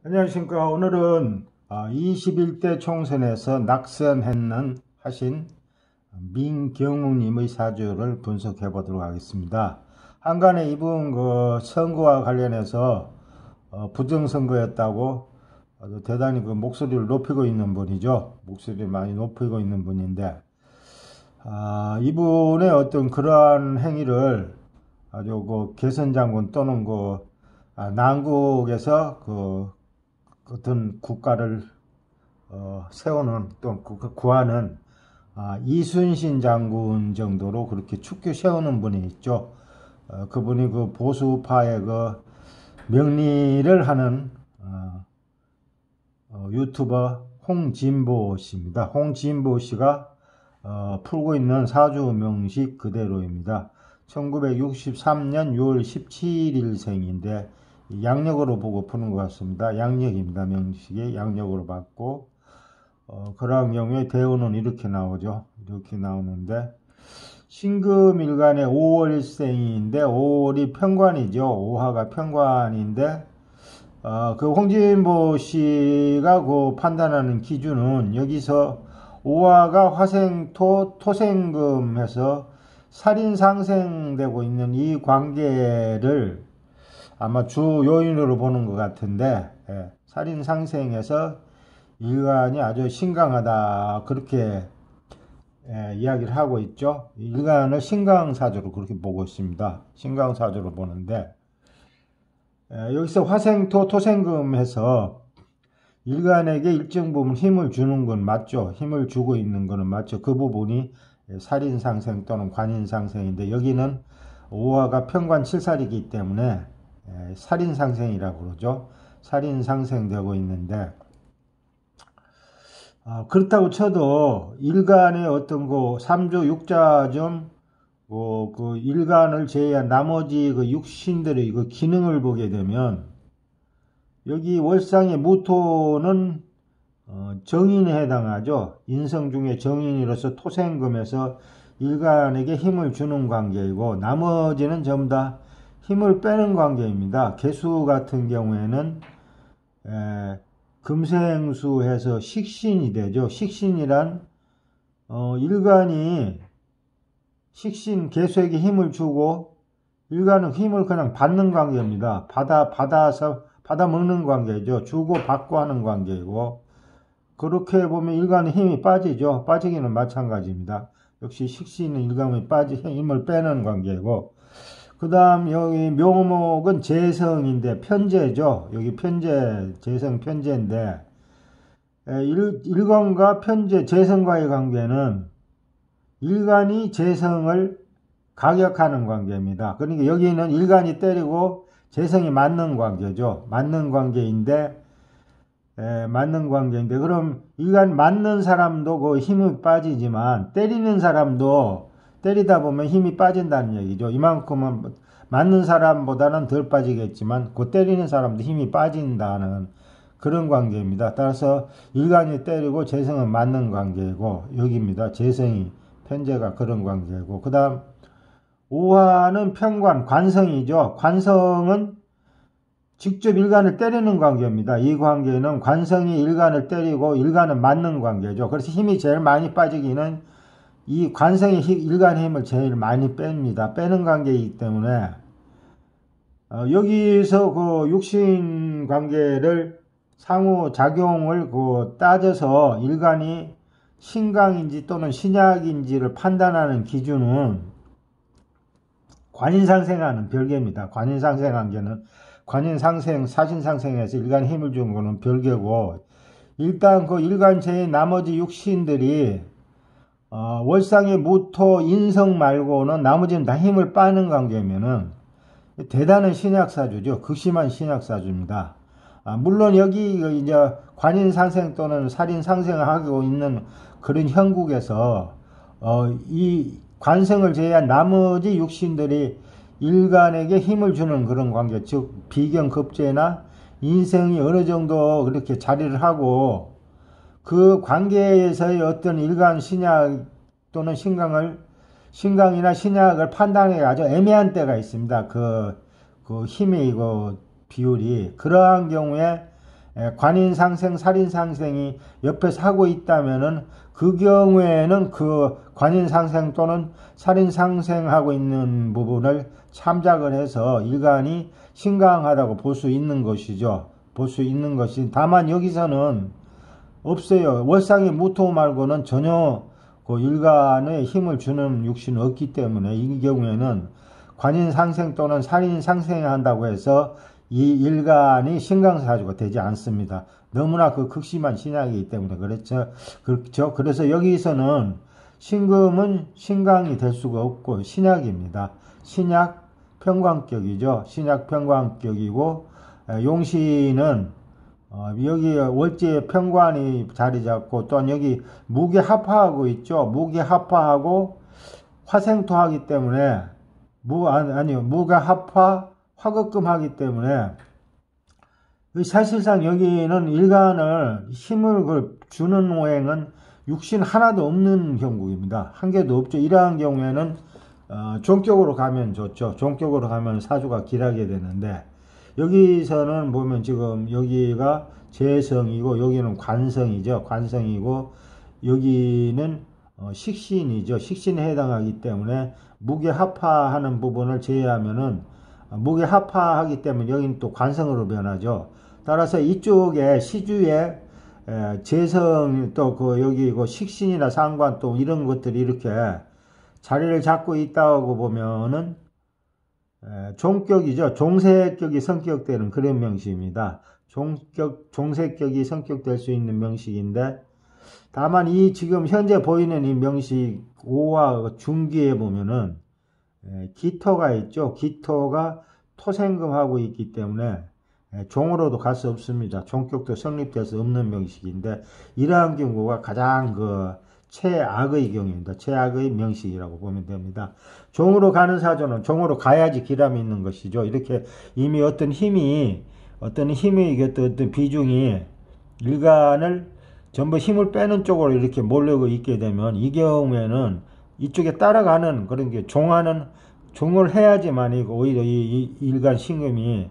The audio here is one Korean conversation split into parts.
안녕하십니까. 오늘은 21대 총선에서 하신 민경욱님의 사주를 분석해 보도록 하겠습니다. 한간에 이분 선거와 관련해서 부정선거였다고 대단히 목소리를 높이고 있는 분이죠. 목소리를 많이 높이고 있는 분인데, 이분의 어떤 그러한 행위를 아주 개선장군 또는 난국에서 어떤 국가를 세우는 또 구하는 이순신 장군 정도로 그렇게 축켜 세우는 분이 있죠. 그분이 보수파의 명리를 하는 유튜버 홍진보 씨입니다. 홍진보 씨가 풀고 있는 사주 명식 그대로입니다. 1963년 6월 17일 생인데 양력으로 보고 푸는 것 같습니다. 양력입니다. 명식이 양력으로 받고 그러한 경우에 대운은 이렇게 나오죠. 이렇게 나오는데 신금일간의 5월생인데 5월이 편관이죠. 5화가 편관인데 홍진보 씨가 판단하는 기준은 여기서 5화가 화생토 토생금 해서 살인상생되고 있는 이 관계를 아마 주 요인으로 보는 것 같은데, 살인상생에서 일간이 아주 신강하다 그렇게 이야기를 하고 있죠. 일간을 신강사주로 그렇게 보고 있습니다. 신강사주로 보는데, 여기서 화생토 토생금 해서 일간에게 일정 부분 힘을 주는 건 맞죠. 힘을 주고 있는 거는 맞죠. 그 부분이 살인상생 또는 관인상생인데, 여기는 5화가 편관 7살이기 때문에 살인상생이라고 그러죠. 살인상생되고 있는데, 그렇다고 쳐도 일간의 어떤 3조 6자점 일간을 제외한 나머지 육신들의 기능을 보게 되면 여기 월상의 무토는 정인에 해당하죠. 인성 중에 정인으로서 토생금에서 일간에게 힘을 주는 관계이고 나머지는 전부 다 힘을 빼는 관계입니다. 개수 같은 경우에는 금생수해서 식신이 되죠. 식신이란 일간이 식신 개수에게 힘을 주고 일간은 힘을 그냥 받는 관계입니다. 받아 먹는 관계죠. 주고 받고 하는 관계이고 그렇게 보면 일간의 힘이 빠지죠. 빠지기는 마찬가지입니다. 역시 식신은 일간의 힘을 빼는 관계이고 그 다음 여기 묘목은 재성인데 편재죠. 여기 편재, 재성 편재인데 일간과 편재, 재성과의 관계는 일간이 재성을 가격하는 관계입니다. 그러니까 여기는 일간이 때리고 재성이 맞는 관계죠. 맞는 관계인데 그럼 일간 맞는 사람도 힘이 빠지지만 때리는 사람도 때리다 보면 힘이 빠진다는 얘기죠. 이만큼은 맞는 사람보다는 덜 빠지겠지만 때리는 사람도 힘이 빠진다는 그런 관계입니다. 따라서 일간이 때리고 재성은 맞는 관계이고 여기입니다. 재성이 편재가 그런 관계이고 그 다음 오화는 편관 관성이죠. 관성은 직접 일간을 때리는 관계입니다. 이 관계는 관성이 일간을 때리고 일간은 맞는 관계죠. 그래서 힘이 제일 많이 빠지기는 이 관성이 일간의 힘을 제일 많이 뺍니다. 빼는 관계이기 때문에 여기서 육신 관계를 상호작용을 따져서 일간이 신강인지 또는 신약인지를 판단하는 기준은 관인상생하는 별개입니다. 관인상생관계는 관인상생, 사신상생에서 일간 힘을 주는 거는 별개고 일단 일간체의 나머지 육신들이 월상의 무토, 인성 말고는 나머지는 다 힘을 빠는 관계면은 대단한 신약사주죠. 극심한 신약사주입니다. 물론 여기 이제 관인상생 또는 살인상생을 하고 있는 그런 형국에서 이 관성을 제외한 나머지 육신들이 일간에게 힘을 주는 그런 관계, 즉 비경급제나 인성이 어느 정도 그렇게 자리를 하고 그 관계에서의 어떤 일간 신약 또는 신강이나 신약을 판단하기가 아주 애매한 때가 있습니다. 그 힘의 비율이 그러한 경우에 관인상생, 살인상생이 옆에서 하고 있다면은 그 경우에는 그 관인상생 또는 살인상생하고 있는 부분을 참작을 해서 일간이 신강하다고 볼 수 있는 것이죠. 볼 수 있는 것이 다만 여기서는 없어요. 월상의 무토 말고는 전혀 그 일간에 힘을 주는 육신은 없기 때문에 이 경우에는 관인상생 또는 살인상생을 한다고 해서 이 일간이 신강사주가 되지 않습니다. 너무나 그 극심한 신약이기 때문에 그렇죠. 그래서 여기서는 신금은 신강이 될 수가 없고 신약입니다. 신약 평광격이죠. 신약 평광격이고 용신은 여기 월지에 평관이 자리 잡고 또한 여기 무게합화하고 있죠. 무게합화하고 화생토하기 때문에 무게합화 화극금하기 때문에 사실상 여기는 일간을 힘을 주는 오행은 육신 하나도 없는 경우입니다. 한 개도 없죠. 이러한 경우에는 종격으로 가면 좋죠. 종격으로 가면 사주가 길하게 되는데 여기서는 보면 지금 여기가 재성이고 여기는 관성이죠. 관성이고 여기는 식신이죠. 식신에 해당하기 때문에 무게합화하는 부분을 제외하면은 무게합화하기 때문에 여기는 또 관성으로 변하죠. 따라서 이쪽에 시주에 재성 또 여기 식신이나 상관 또 이런 것들이 이렇게 자리를 잡고 있다고 보면은 종격이죠. 종세격이 성격되는 그런 명식입니다. 종세격이 성격될 수 있는 명식인데 다만 이 지금 현재 보이는 이 명식 5화 중기에 보면은 기토가 있죠. 기토가 토생금하고 있기 때문에 종으로도 갈 수 없습니다. 종격도 성립될 수 없는 명식인데 이러한 경우가 가장 최악의 경우입니다. 최악의 명식이라고 보면 됩니다. 종으로 가는 사주는 종으로 가야지 기람이 있는 것이죠. 이렇게 이미 어떤 힘이 어떤 비중이 일간을 전부 힘을 빼는 쪽으로 이렇게 몰려고 있게 되면 이 경우에는 이쪽에 따라가는 그런 게 종을 해야지만 오히려 이 일간 신금이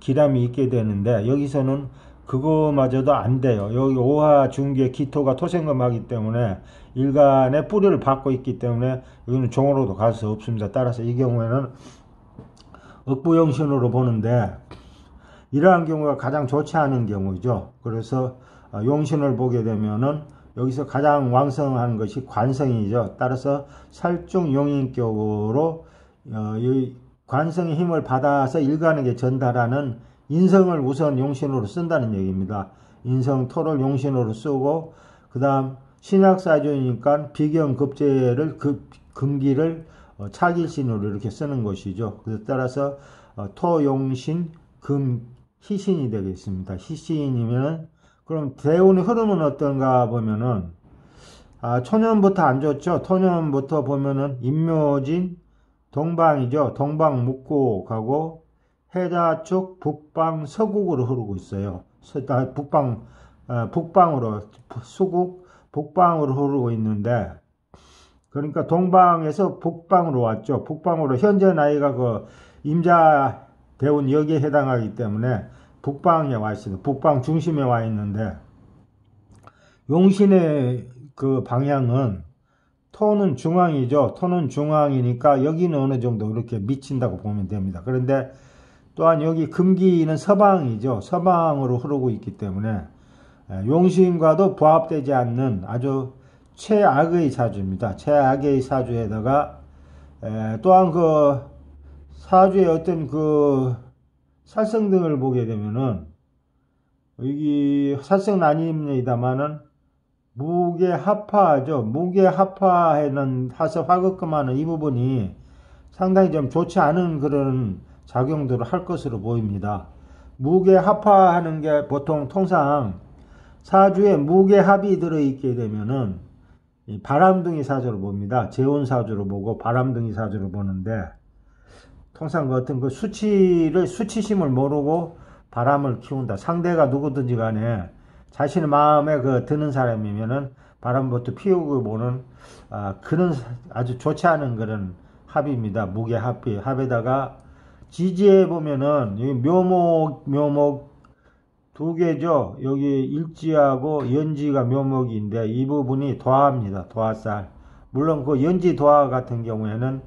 기람이 있게 되는데 여기서는 그거마저도 안 돼요. 여기 오화 중기의 기토가 토생금하기 때문에 일간의 뿌리를 받고 있기 때문에 여기는 종으로도 갈 수 없습니다. 따라서 이 경우에는 억부용신으로 보는데 이러한 경우가 가장 좋지 않은 경우죠. 그래서 용신을 보게 되면은 여기서 가장 왕성한 것이 관성이죠. 따라서 살중용인격으로 이 관성의 힘을 받아서 일간에게 전달하는 인성을 우선 용신으로 쓴다는 얘기입니다. 인성 토를 용신으로 쓰고 그 다음 신약사주니까 비경급제를 금기를 차길신으로 이렇게 쓰는 것이죠. 그래서 따라서 토용신 금 희신이 되겠습니다. 희신이면은 그럼 대운의 흐름은 어떤가 보면은 초년부터 안 좋죠. 토년부터 보면은 임묘진 동방이죠. 동방 묵고 가고 해자축 북방 서국으로 흐르고 있어요. 북방으로 수국 북방으로 흐르고 있는데 그러니까 동방에서 북방으로 왔죠. 북방으로 현재 나이가 임자 대운 여기에 해당하기 때문에 북방에 와 있습니다. 북방 중심에 와 있는데 용신의 그 방향은 토는 중앙이죠. 토는 중앙이니까 여기는 어느 정도 이렇게 미친다고 보면 됩니다. 그런데 또한 여기 금기는 서방이죠. 서방으로 흐르고 있기 때문에 용신과도 부합되지 않는 아주 최악의 사주입니다. 최악의 사주에다가 또한 사주의 어떤 살성 등을 보게 되면은 여기 살성난입니다만은 무게합화죠. 무게합화에는 하서 화극금하는 이 부분이 상당히 좀 좋지 않은 그런 작용들을 할 것으로 보입니다. 무게합화하는 게 통상 사주에 무게합이 들어있게 되면은 바람둥이 사주로 봅니다. 재혼사주로 보고 바람둥이 사주로 보는데 통상 어떤 수치심을 모르고 바람을 키운다. 상대가 누구든지 간에 자신의 마음에 드는 사람이면은 바람부터 피우고 보는 그런 아주 좋지 않은 그런 합입니다. 합에다가 지지에 보면은 묘목 두 개죠. 여기 일지하고 연지가 묘목인데 이 부분이 도화입니다. 도화살. 물론 그 연지 도화 같은 경우에는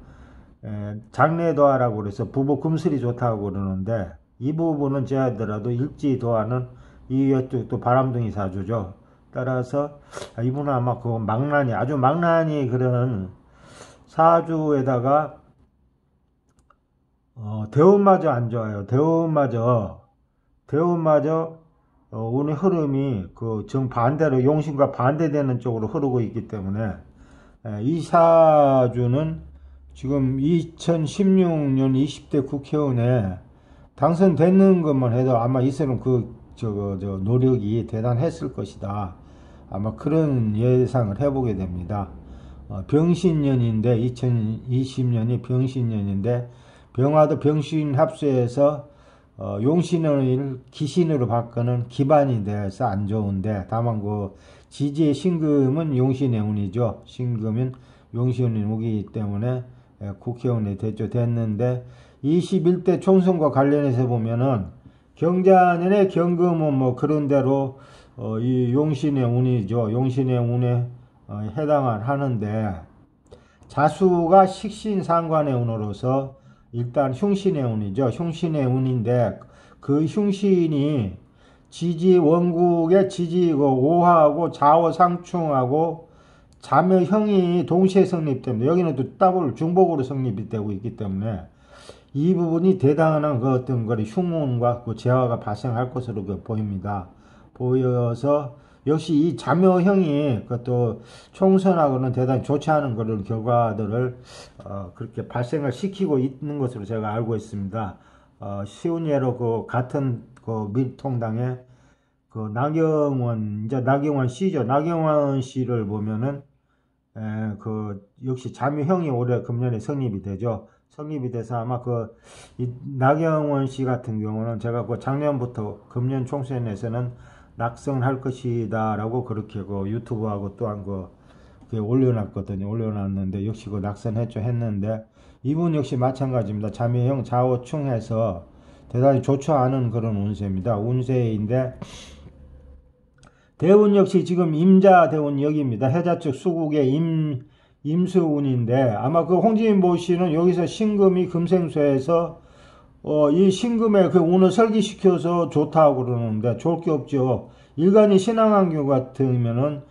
장래 도화라고 그래서 부부 금슬이 좋다고 그러는데 이 부분은 제하더라도 일지 도화는 이것도 바람둥이 사주죠. 따라서 이분은 아마 그 망나니 아주 망나니 그런 사주에다가 대운마저 안 좋아요. 대운마저 운의 흐름이 그 정반대로 용신과 반대되는 쪽으로 흐르고 있기 때문에 이 사주는 지금 2016년 20대 국회의원에 당선되는 것만 해도 아마 이 사람 노력이 대단했을 것이다. 아마 그런 예상을 해보게 됩니다. 병신년인데 2020년이 병신년인데 병화도 병신 합수해서 용신을 기신으로 바꾸는 기반이 돼서 안 좋은데 다만 그 지지의 신금은 용신의 운이죠. 신금은 용신의 운이기 때문에 국회의원이 됐는데 21대 총선과 관련해서 보면은 경자년의 경금은 뭐 그런 대로 이 용신의 운이죠. 용신의 운에 해당을 하는데 자수가 식신상관의 운으로서 일단 흉신의 운이죠. 흉신의 운인데 그 흉신이 지지 원국의 지지고 오하고 좌오상충하고 자묘형이 동시에 성립됩니다. 여기는 또 더블 중복으로 성립이 되고 있기 때문에 이 부분이 대단한 그 어떤 거리 흉운과 그 재화가 발생할 것으로 보입니다. 보여서 역시 이 자묘형이 그것도 총선하고는 대단히 좋지 않은 그런 결과들을 그렇게 발생을 시키고 있는 것으로 제가 알고 있습니다. 쉬운 예로 그 같은 그 미통당의 그 나경원 씨죠. 나경원 씨를 보면은 그 역시 자묘형이 올해 금년에 성립이 되죠. 성립이 돼서 아마 이 나경원 씨 같은 경우는 제가 그 작년부터 금년 총선에서는 낙선할 것이다 라고 그렇게 그 유튜브하고 또한 올려놨거든요. 올려놨는데 역시 했는데 이분 역시 마찬가지입니다. 자묘형 좌우충해서 대단히 좋지 않은 그런 운세입니다. 운세인데 대운 역시 지금 임자 대운 여기입니다. 해자축 수국의 임수운인데 아마 그 홍진보 씨는 여기서 신금이 금생수에서 이 신금의 그 운을 설계시켜서 좋다고 그러는데 좋을 게 없죠. 일간이 신앙한교 같으면은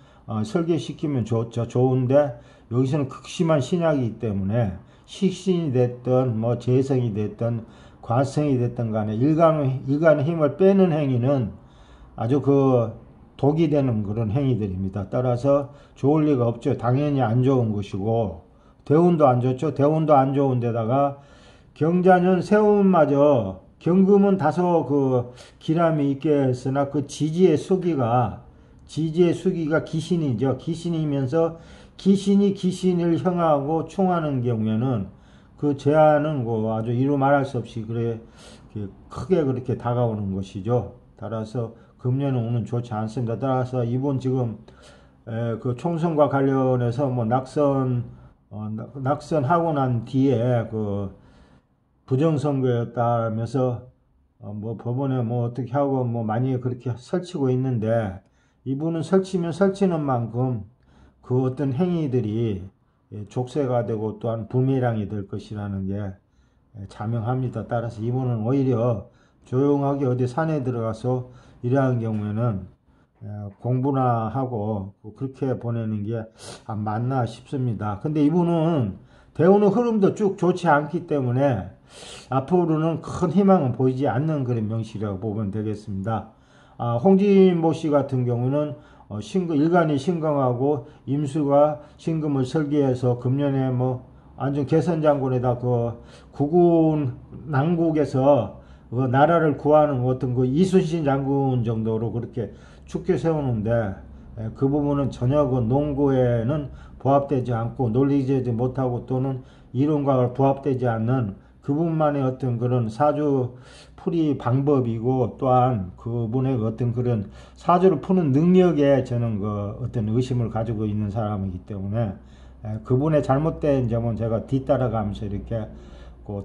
설계시키면 좋죠. 좋은데 여기서는 극심한 신약이기 때문에 식신이 됐든 뭐 재성이 됐든 관성이 됐든 간에 일간의 힘을 빼는 행위는 아주 독이 되는 그런 행위들입니다. 따라서 좋을 리가 없죠. 당연히 안 좋은 것이고 대운도 안 좋죠. 대운도 안 좋은 데다가 경자년 세운마저 경금은 다소 기람이 있겠으나 지지의 수기가 기신이죠. 기신이면서 기신이 기신을 형하고 충하는 경우에는 그 제한은 아주 이루 말할 수 없이 크게 그렇게 다가오는 것이죠. 따라서 금년은 운은 좋지 않습니다. 따라서 이번 지금 그 총선과 관련해서 뭐 낙선하고 난 뒤에 부정선거였다면서 뭐 법원에 뭐 어떻게 하고 뭐 많이 그렇게 설치고 있는데 이분은 설치는 만큼 그 어떤 행위들이 족쇄가 되고 또한 부메랑이 될 것이라는 게 자명합니다. 따라서 이분은 오히려 조용하게 어디 산에 들어가서 이러한 경우에는 공부나 하고 그렇게 보내는 게 맞나 싶습니다. 근데 이분은 대운의 흐름도 쭉 좋지 않기 때문에 앞으로는 큰 희망은 보이지 않는 그런 명식이라고 보면 되겠습니다. 홍진보 씨 같은 경우는 일간이 신강하고 임수가 신금을 설계해서 금년에 뭐 안전 개선장군에다 국군 난국에서 나라를 구하는 어떤 이순신 장군 정도로 그렇게 축켜 세우는데 그 부분은 전혀 농구에는 부합되지 않고 논리되지 못하고 또는 이론과 부합되지 않는 그분만의 어떤 그런 사주 풀이 방법이고 또한 그분의 어떤 그런 사주를 푸는 능력에 저는 어떤 의심을 가지고 있는 사람이기 때문에 그분의 잘못된 점은 제가 뒤따라가면서 이렇게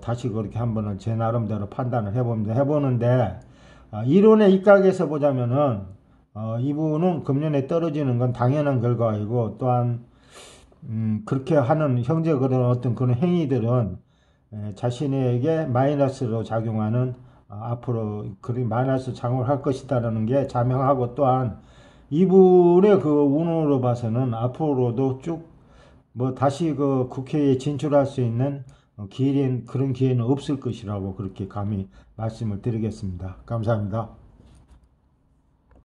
다시 그렇게 한번은 제 나름대로 판단을 해보는데 이론의 입각에서 보자면은 이분은 금년에 떨어지는 건 당연한 결과이고 또한 그렇게 하는 형제 그런 어떤 그런 행위들은 자신에게 마이너스로 작용하는 앞으로 그리 마이너스 작용을 할 것이다라는 게 자명하고 또한 이분의 그 운으로 봐서는 앞으로도 쭉 뭐 다시 그 국회에 진출할 수 있는 그런 기회는 없을 것이라고 그렇게 감히 말씀을 드리겠습니다. 감사합니다.